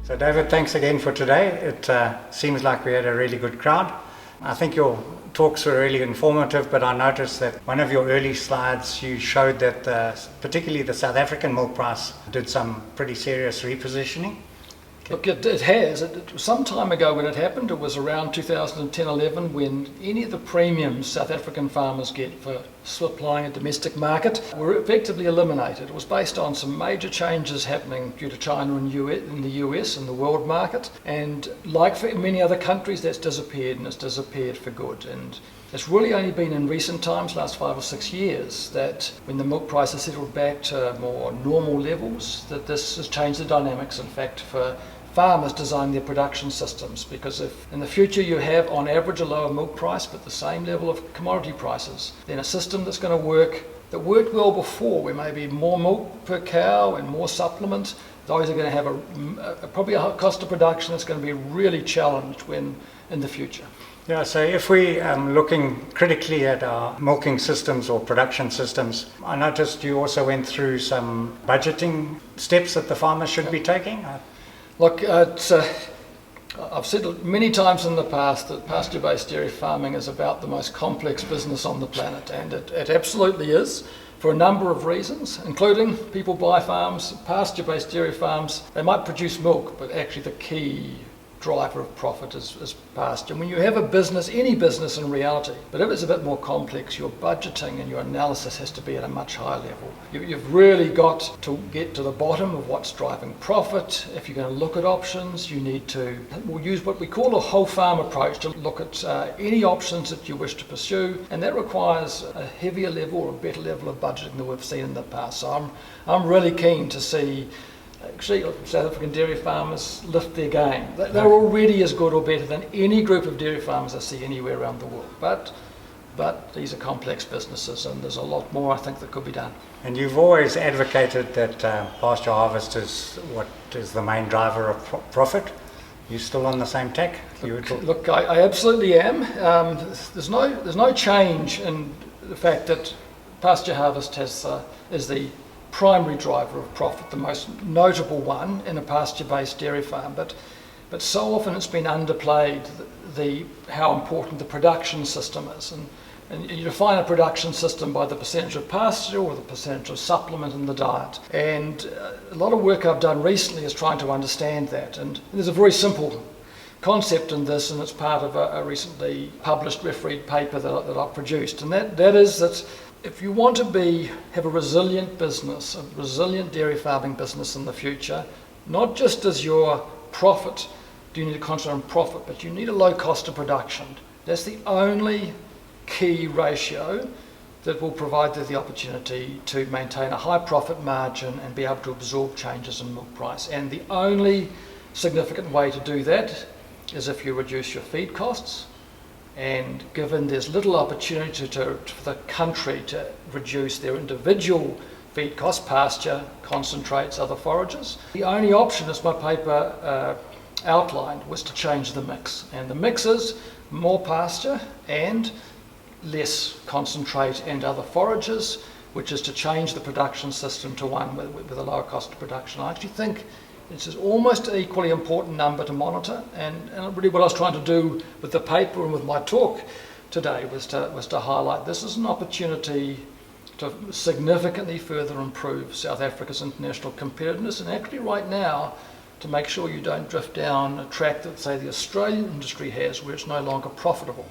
So David, thanks again for today. It seems like we had a really good crowd. I think your talks were really informative, but I noticed that one of your early slides, you showed that particularly the South African milk price did some pretty serious repositioning. Look, it has. It was some time ago when it happened. It was around 2010-11 when any of the premiums South African farmers get for supplying a domestic market were effectively eliminated. It was based on some major changes happening due to China and in the US and the world market. And like for many other countries, that's disappeared, and it's disappeared for good. And it's really only been in recent times, last 5 or 6 years, that when the milk price has settled back to more normal levels, that this has changed the dynamics, in fact, for farmers design their production systems, because if in the future you have on average a lower milk price but the same level of commodity prices, then a system that's going to work, that worked well before, where maybe more milk per cow and more supplement, those are going to have probably a cost of production that's going to be really challenged when in the future. Yeah, so if we looking critically at our milking systems or production systems, I noticed you also went through some budgeting steps that the farmers should be taking. Look, I've said many times in the past that pasture-based dairy farming is about the most complex business on the planet, and it absolutely is, for a number of reasons, including people buy farms, pasture-based dairy farms, they might produce milk, but actually the key driver of profit is pasture. And when you have a business, any business in reality, but if it's a bit more complex, your budgeting and your analysis has to be at a much higher level. You've really got to get to the bottom of what's driving profit. If you're going to look at options, you need to use what we call a whole farm approach to look at any options that you wish to pursue, and that requires a heavier level or a better level of budgeting than we've seen in the past. So I'm really keen to see actually South African dairy farmers lift their game. They're already as good or better than any group of dairy farmers I see anywhere around the world. But these are complex businesses, and there's a lot more I think that could be done. And you've always advocated that pasture harvest is what is the main driver of profit. You still on the same tack? Look, I absolutely am. There's no change in the fact that pasture harvest is the primary driver of profit, the most notable one in a pasture-based dairy farm, but so often it's been underplayed how important the production system is, and you define a production system by the percentage of pasture or the percentage of supplement in the diet, and a lot of work I've done recently is trying to understand that, and there's a very simple concept in this, and it's part of a recently published refereed paper that I've produced, and that is that if you want to have a resilient business, a resilient dairy farming business in the future, not just as your profit, do you need to concentrate on profit, but you need a low cost of production. That's the only key ratio that will provide the opportunity to maintain a high profit margin and be able to absorb changes in milk price. And the only significant way to do that is if you reduce your feed costs. And given there's little opportunity for the country to reduce their individual feed costs, pasture, concentrates, other forages, the only option, as my paper outlined, was to change the mix. And the mix is more pasture and less concentrate and other forages, which is to change the production system to one with a lower cost of production. I actually think it's almost an equally important number to monitor, and really what I was trying to do with the paper and with my talk today was to highlight this as an opportunity to significantly further improve South Africa's international competitiveness, and actually right now to make sure you don't drift down a track that, say, the Australian industry has, where it's no longer profitable.